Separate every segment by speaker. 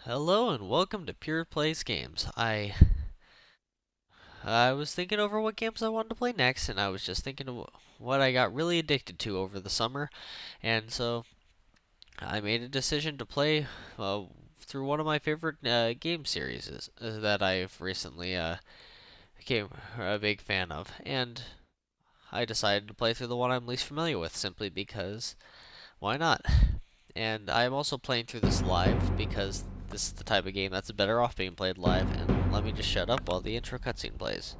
Speaker 1: Hello and welcome to Pureplays Games. I was thinking over what games I wanted to play next, and I was just thinking of what I got really addicted to over the summer, and so I made a decision to play through one of my favorite game series that I've recently became a big fan of, and I decided to play through the one I'm least familiar with simply because why not? And I'm also playing through this live because this is the type of game that's better off being played live. And let me just shut up while the intro cutscene plays.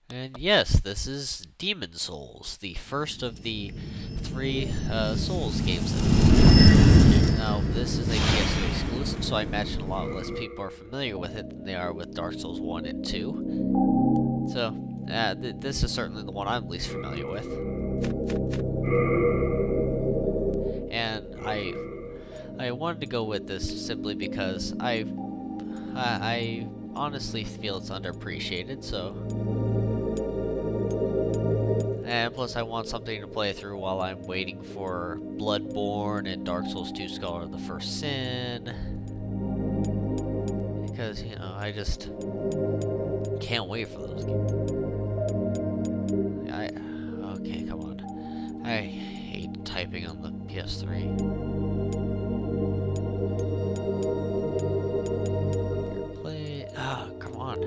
Speaker 1: And yes, this is Demon Souls, the first of the three Souls games. Now, this is a PS3 exclusive, so I imagine a lot less people are familiar with it than they are with Dark Souls 1 and 2. So, this is certainly the one I'm least familiar with. And I wanted to go with this simply because I honestly feel it's underappreciated, so. And plus I want something to play through while I'm waiting for Bloodborne and Dark Souls 2 Scholar of the First Sin. Because, you know, I just can't wait for those games. Okay, come on. I hate typing on the PS3. Come on.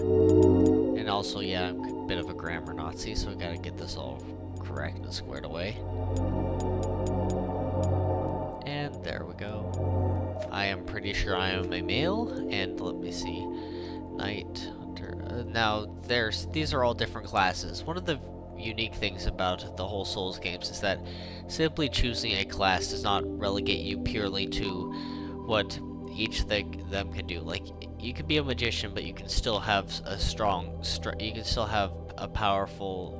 Speaker 1: And also, yeah, I'm a bit of a grammar Nazi, so I gotta get this all correct and squared away. And there we go. I am pretty sure I am a male, and let me see. Knight, Hunter. Now, these are all different classes. One of the unique things about the whole Souls games is that simply choosing a class does not relegate you purely to what each of them can do. Like, you can be a magician, but you can still have a you can still have a powerful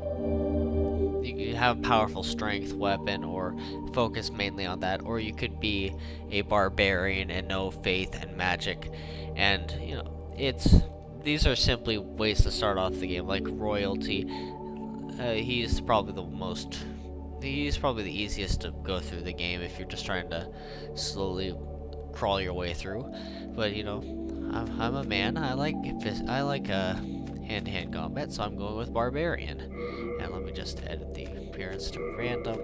Speaker 1: strength weapon, or focus mainly on that, or you could be a barbarian and know faith and magic, and you know, these are simply ways to start off the game. Like royalty, he's probably the easiest to go through the game if you're just trying to slowly crawl your way through. But you know, I'm a man. I like hand-to-hand combat, so I'm going with barbarian. And let me just edit the appearance to random.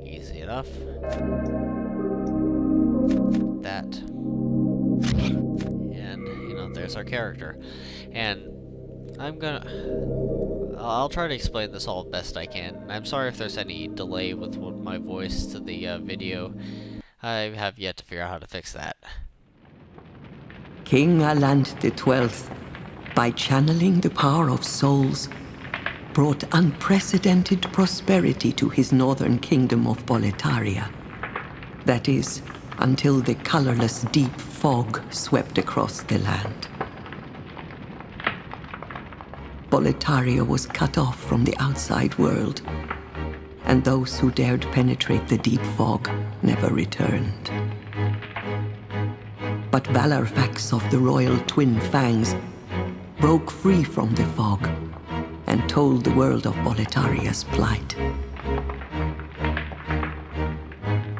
Speaker 1: Easy enough. That. And you know, there's our character. And I'll try to explain this all best I can. I'm sorry if there's any delay with my voice to the video. I have yet to figure out how to fix that.
Speaker 2: King Alant XII, by channeling the power of souls, brought unprecedented prosperity to his northern kingdom of Boletaria. That is, until the colorless deep fog swept across the land. Boletaria was cut off from the outside world, and those who dared penetrate the deep fog never returned. But Valarfax of the royal Twin Fangs broke free from the fog and told the world of Boletaria's plight.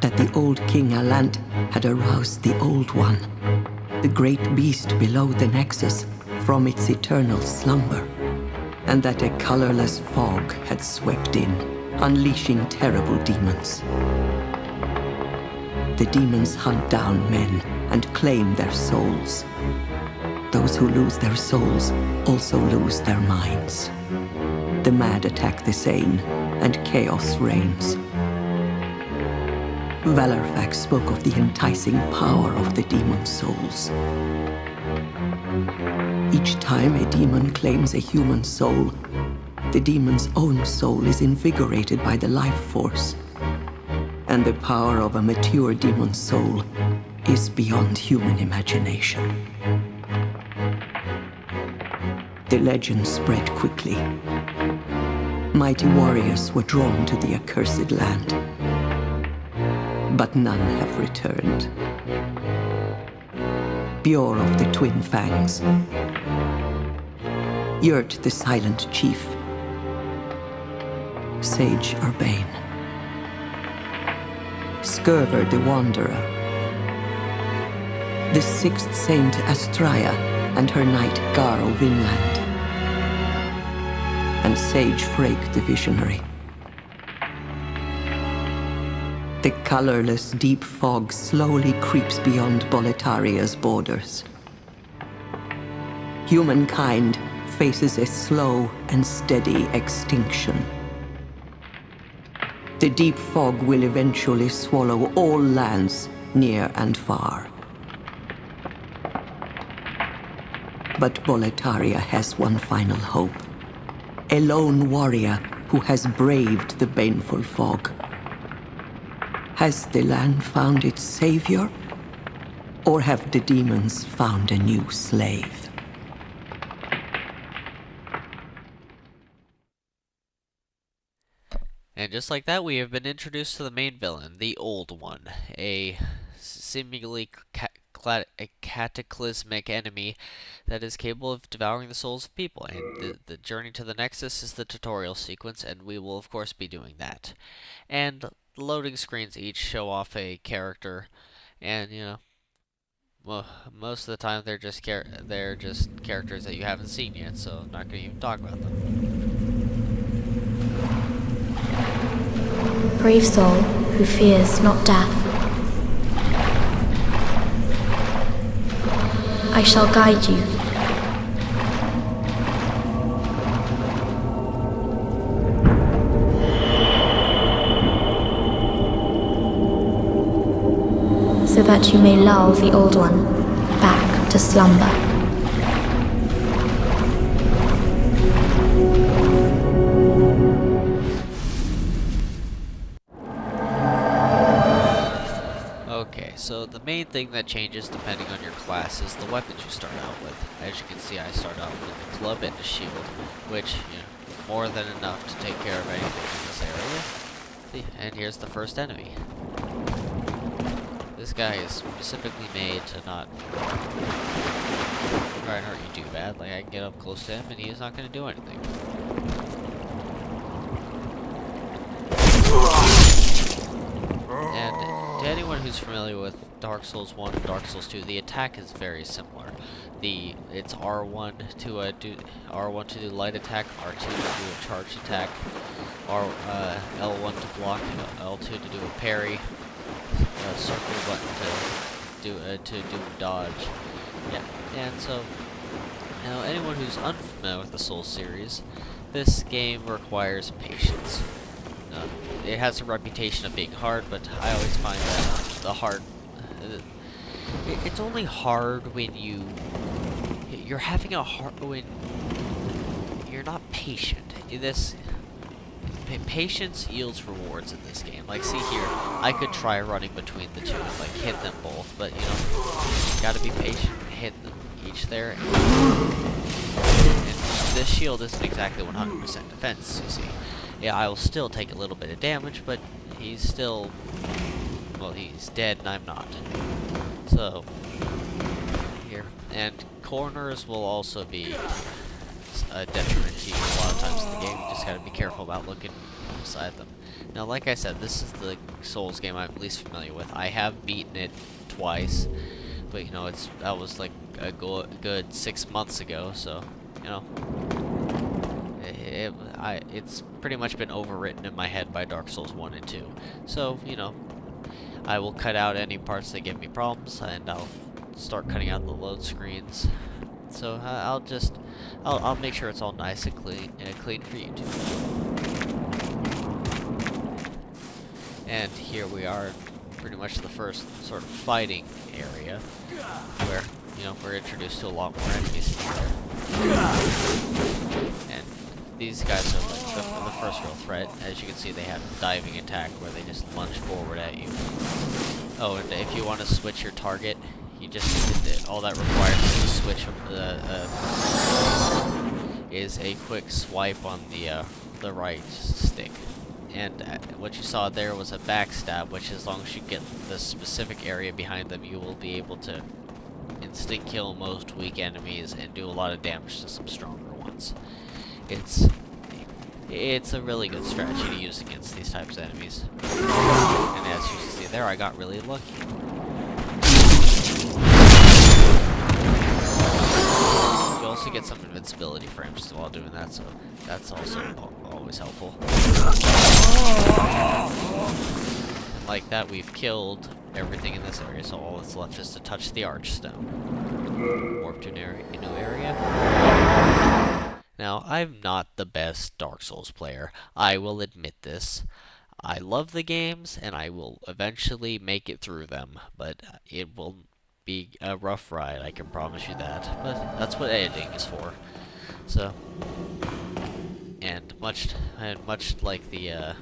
Speaker 2: That the old King Alant had aroused the Old One, the great beast below the Nexus, from its eternal slumber, and that a colorless fog had swept in, unleashing terrible demons. The demons hunt down men and claim their souls. Those who lose their souls also lose their minds. The mad attack the sane, and chaos reigns. Valarfax spoke of the enticing power of the demon souls. Each time a demon claims a human soul, the demon's own soul is invigorated by the life force, and the power of a mature demon's soul is beyond human imagination. The legend spread quickly. Mighty warriors were drawn to the accursed land, but none have returned. Bjor of the Twin Fangs, Yurt the Silent Chief, Sage Urbane, Skurver the Wanderer, the Sixth Saint Astraea and her knight Garl Vinland, and Sage Frake the Visionary. The colorless deep fog slowly creeps beyond Boletaria's borders. Humankind faces a slow and steady extinction. The deep fog will eventually swallow all lands near and far. But Boletaria has one final hope. A lone warrior who has braved the baneful fog. Has the land found its savior? Or have the demons found a new slave?
Speaker 1: And just like that, we have been introduced to the main villain, the Old One, a seemingly a cataclysmic enemy that is capable of devouring the souls of people. And the journey to the Nexus is the tutorial sequence, and we will of course be doing that. And the loading screens each show off a character, and well, most of the time they're just characters that you haven't seen yet, so I'm not going to even talk about them.
Speaker 3: Brave soul who fears not death, I shall guide you. So that you may lull the Old One back to slumber.
Speaker 1: Okay, so the main thing that changes depending on your class is the weapons you start out with. As you can see, I start out with a club and a shield, which, more than enough to take care of anything in this area. See, and here's the first enemy. This guy is specifically made to not try and hurt you too bad. Like, I can get up close to him and he's not going to do anything. And to anyone who's familiar with Dark Souls 1 and Dark Souls 2, the attack is very similar. It's R1 to do light attack, R2 to do a charge attack, L1 to block, L2 to do a parry, circle button to do a dodge. Yeah, and so now anyone who's unfamiliar with the Souls series, this game requires patience. It has a reputation of being hard, but I always find that it's only hard when you're having a hard when you're not patient. This patience yields rewards in this game. Like, see here, I could try running between the two and like hit them both, but you know, gotta be patient, hit them each there. And this shield isn't exactly 100% defense, you see. Yeah, I will still take a little bit of damage, but he's still, well, he's dead and I'm not. So, here. And corners will also be a detriment to you a lot of times in the game. You just gotta be careful about looking beside them. Now, like I said, this is the Souls game I'm least familiar with. I have beaten it twice, but you know, that was like a good 6 months ago, so, you know, it's pretty much been overwritten in my head by Dark Souls 1 and 2. So, you know, I will cut out any parts that give me problems, and I'll start cutting out the load screens. So I'll make sure it's all nice and clean for you too. And here we are, pretty much the first sort of fighting area, where, you know, we're introduced to a lot more enemies in here. And these guys are like the first real threat. As you can see, they have a diving attack where they just lunge forward at you. Oh, and if you want to switch your target, you just, all that requires is to switch is a quick swipe on the right stick. And what you saw there was a backstab, which as long as you get the specific area behind them, you will be able to instant kill most weak enemies and do a lot of damage to some stronger ones. It's a really good strategy to use against these types of enemies. And as you can see there, I got really lucky. You also get some invincibility frames while doing that, so that's also always helpful. And like that, we've killed everything in this area, so all that's left is to touch the archstone. Warp to a new area. Now, I'm not the best Dark Souls player. I will admit this. I love the games, and I will eventually make it through them, but it will be a rough ride, I can promise you that. But that's what editing is for. So, and much like the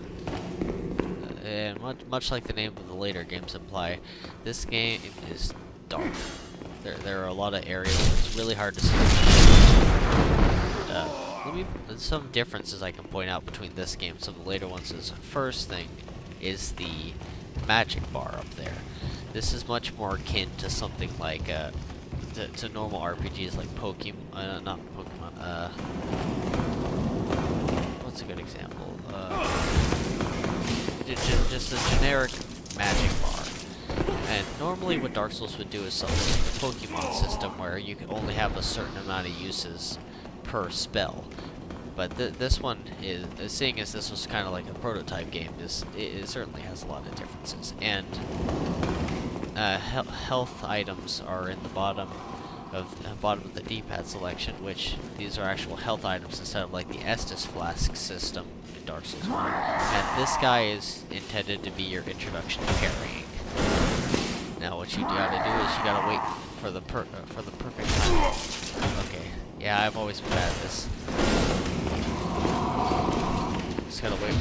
Speaker 1: much like the name of the later games imply, this game is dark. There are a lot of areas where it's really hard to see. Some differences I can point out between this game and some of the later ones is, first thing is the magic bar up there. This is much more akin to something like to normal RPGs like Pokemon, not Pokemon. What's a good example? Just a generic magic bar. And normally what Dark Souls would do is something like the Pokemon system, where you can only have a certain amount of uses per spell. But this one is, seeing as this was kind of like a prototype game, it certainly has a lot of differences. And health items are in the bottom of the D-pad selection, which these are actual health items instead of like the Estus flask system in Dark Souls 1. And this guy is intended to be your introduction to parrying. Now what you gotta do is you gotta wait for the perfect time. Okay, yeah, I've always been bad at this. Just gotta wait,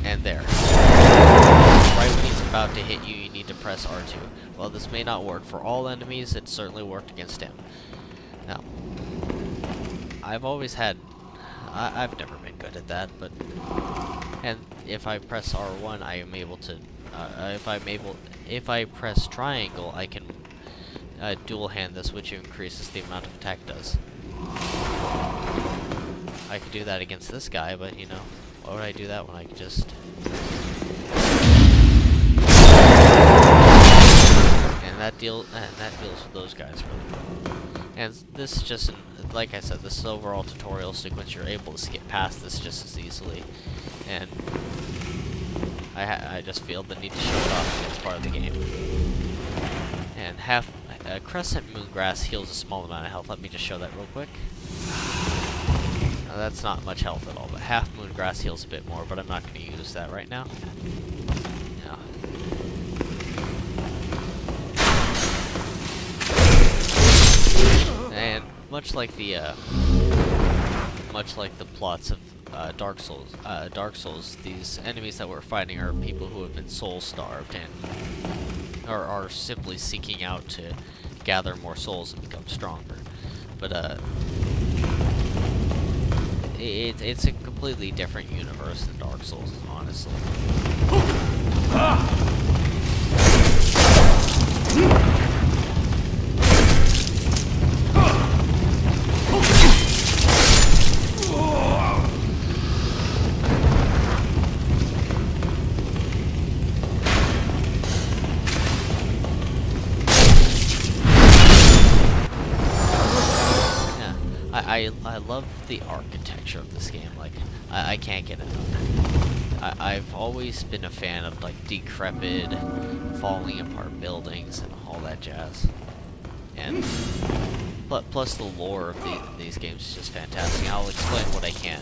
Speaker 1: and there. Right when he's about to hit you, you need to press R2. Well, this may not work for all enemies, it certainly worked against him. Now, I've always had, I've never been good at that, but, and if I press R1, I am able to, if I press triangle, I can dual hand this, which increases the amount of attack it does. I could do that against this guy, but you know, why would I do that when I could just... And that deals with those guys really well. And this is just, like I said, this is overall tutorial sequence. You're able to skip past this just as easily, and I just feel the need to show it off as part of the game. And Crescent Moongrass heals a small amount of health. Let me just show that real quick. Now, that's not much health at all, but half Moongrass heals a bit more, but I'm not going to use that right now. much like the plots of Dark Souls, these enemies that we're fighting are people who have been soul starved and are simply seeking out to gather more souls and become stronger. But it's a completely different universe than Dark Souls, honestly. I love the architecture of this game. Like, I can't get enough. I've always been a fan of, like, decrepit, falling apart buildings and all that jazz. And plus the lore of these games is just fantastic. I'll explain what I can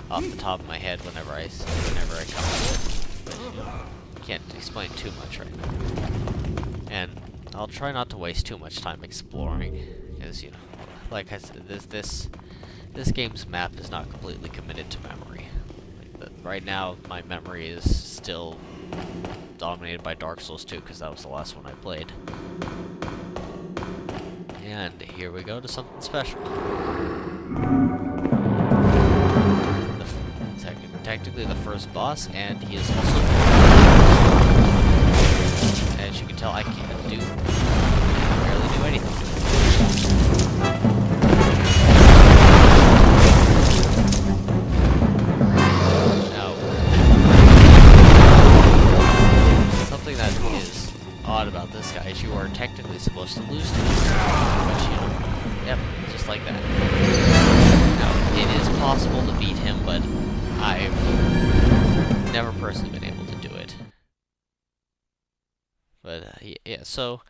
Speaker 1: off the top of my head whenever I come to it. But, you know, can't explain too much right now. And I'll try not to waste too much time exploring, because, you know, like I said, this game's map is not completely committed to memory. Like right now, my memory is still dominated by Dark Souls 2, because that was the last one I played. And here we go to something special. Technically the first boss, and he is also... As you can tell, I can't barely do anything. About this guy is you are technically supposed to lose to him, but you know, yep, just like that. Now, it is possible to beat him, but I've never personally been able to do it. But yeah, so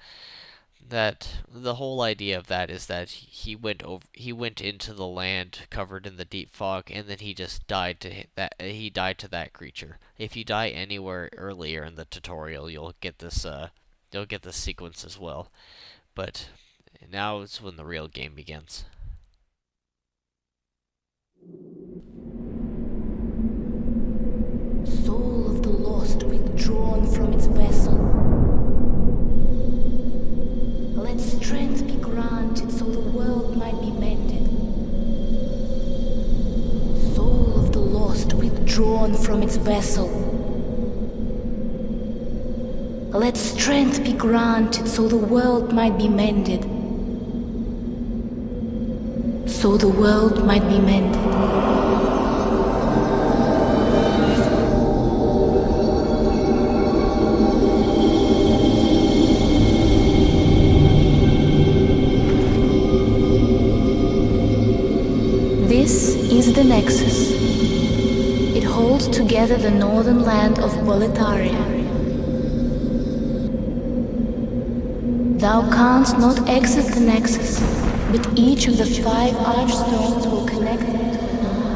Speaker 1: that the whole idea of that is that he went into the land covered in the deep fog, and then he just died to that creature. If you die anywhere earlier in the tutorial, you'll get this sequence as well. But now is when the real game begins.
Speaker 4: Soul of the lost withdrawn from its vessel. Let strength be granted so the world might be mended. Soul of the lost withdrawn from its vessel. Let strength be granted so the world might be mended. So the world might be mended. This is the Nexus. It holds together the northern land of Boletaria. Thou canst not exit the Nexus, but each of the 5 archstones will connect them to another.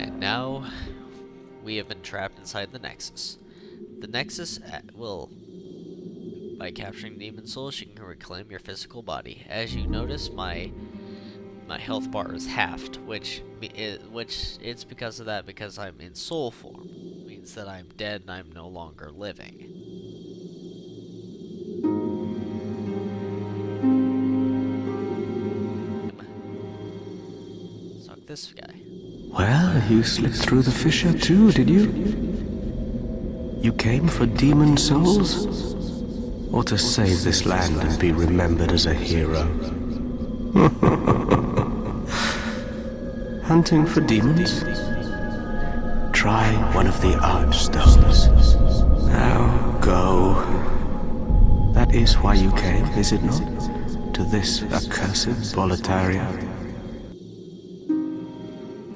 Speaker 1: And now, we have been trapped inside the Nexus. The Nexus will... By capturing demon souls, you can reclaim your physical body. As you notice, my health bar is halved, which it's because of that, because I'm in soul form. It means that I'm dead and I'm no longer living. Suck this guy.
Speaker 5: Well, you slipped through the fissure too, did you? You came for demon souls? Or to save this land and be remembered as a hero? Hunting for demons? Try one of the archstones. Now go. That is why you came, is it not? To this accursed Boletaria.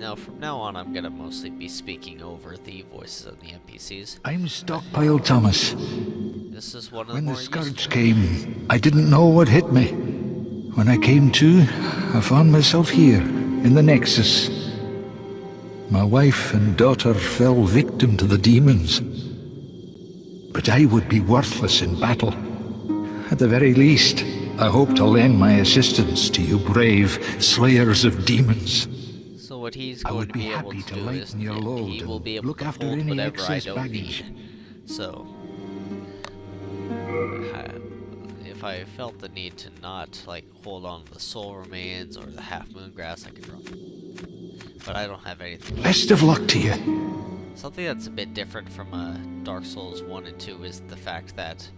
Speaker 1: Now, from now on, I'm gonna mostly be speaking over the voices of the NPCs.
Speaker 6: I'm Stockpile Thomas.
Speaker 1: This is one of
Speaker 6: When
Speaker 1: the
Speaker 6: the
Speaker 1: more
Speaker 6: scourge came, I didn't know what hit me. When I came to, I found myself here, in the Nexus. My wife and daughter fell victim to the demons. but I would be worthless in battle. At the very least, I hope to lend my assistance to you brave slayers of demons.
Speaker 1: So what he's
Speaker 6: I
Speaker 1: going
Speaker 6: would
Speaker 1: to
Speaker 6: be
Speaker 1: be able
Speaker 6: happy
Speaker 1: to
Speaker 6: to
Speaker 1: do is
Speaker 6: lighten your load
Speaker 1: he will
Speaker 6: and
Speaker 1: be able
Speaker 6: look
Speaker 1: to
Speaker 6: after
Speaker 1: hold
Speaker 6: any
Speaker 1: whatever I
Speaker 6: excess
Speaker 1: don't
Speaker 6: baggage.
Speaker 1: need. So, if I felt the need to not like hold on to the soul remains or the half moon grass, I could drop it. But I don't have anything.
Speaker 6: Best of luck to you.
Speaker 1: Something that's a bit different from Dark Souls 1 and 2 is the fact that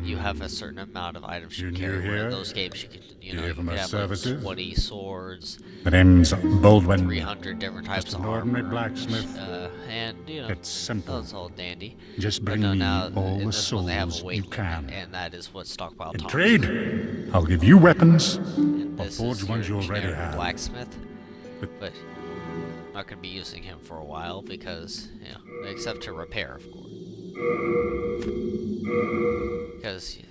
Speaker 1: you have a certain amount of items you can carry. Where in those games you can, you know, you can have like 20 swords,
Speaker 7: The name's Baldwin.
Speaker 1: 300 different types
Speaker 7: Just
Speaker 1: of
Speaker 7: an ordinary
Speaker 1: armor,
Speaker 7: blacksmith.
Speaker 1: and you know,
Speaker 7: It's simple.
Speaker 1: that's all dandy.
Speaker 7: Just
Speaker 1: But
Speaker 7: bring
Speaker 1: no,
Speaker 7: me
Speaker 1: now
Speaker 7: all
Speaker 1: in
Speaker 7: the
Speaker 1: this one they have a
Speaker 7: souls
Speaker 1: weight
Speaker 7: you
Speaker 1: limit,
Speaker 7: can.
Speaker 1: and that is what stockpile
Speaker 7: In
Speaker 1: Tom.
Speaker 7: trade, I'll give you weapons,
Speaker 1: And
Speaker 7: or
Speaker 1: this
Speaker 7: forge
Speaker 1: is
Speaker 7: ones you
Speaker 1: your
Speaker 7: already
Speaker 1: generic
Speaker 7: have.
Speaker 1: blacksmith, but I'm not going to be using him for a while because, you know, except to repair, of course. Because each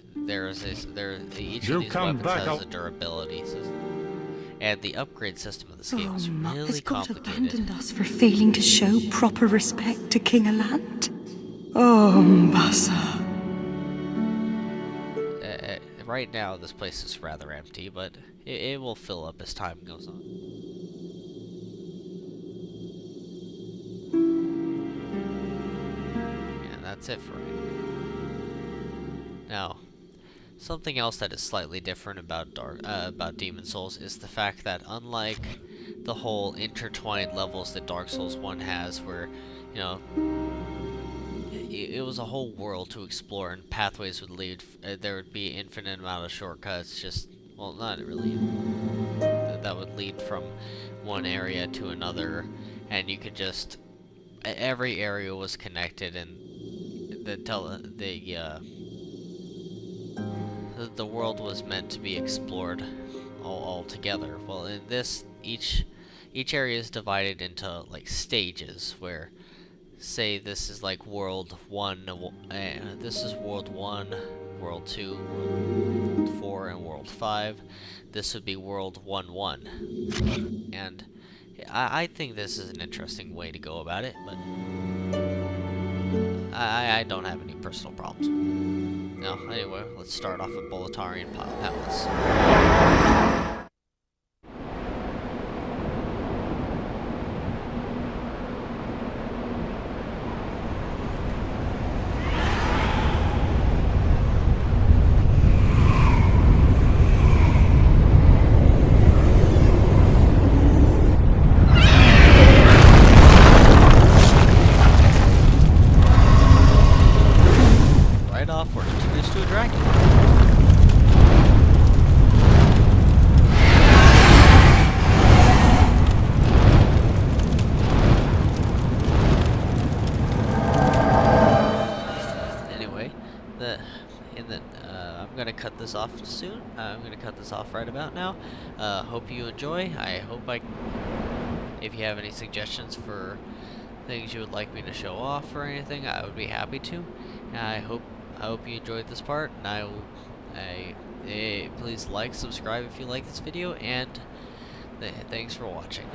Speaker 1: of these weapons has a durability system, and the upgrade system of this game is really complicated.
Speaker 8: us for failing to show proper respect to King Alant. Oh, Mbasa.
Speaker 1: Right now, this place is rather empty, but it will fill up as time goes on. And that's it for right now. Now, something else that is slightly different about Demon Souls is the fact that unlike the whole intertwined levels that Dark Souls 1 has, where, you know, it was a whole world to explore and pathways would lead, there would be infinite amount of shortcuts, just, well, not really, that would lead from one area to another, and you could just, every area was connected, and the world was meant to be explored all together. Well, in this, each area is divided into like stages where, say, this is like world 1, this is world 1, world 2, world 4, and world 5. This would be world 1-1. And I think this is an interesting way to go about it, but I don't have any personal problems with it. Now, anyway, let's start off with Boletarian Palace. Right off, we're introduced to a dragon. Anyway, I'm gonna cut this off soon. I'm gonna cut this off right about now. Hope you enjoy. If you have any suggestions for things you would like me to show off or anything, I would be happy to. I hope you enjoyed this part, and please like, subscribe if you like this video, and thanks for watching.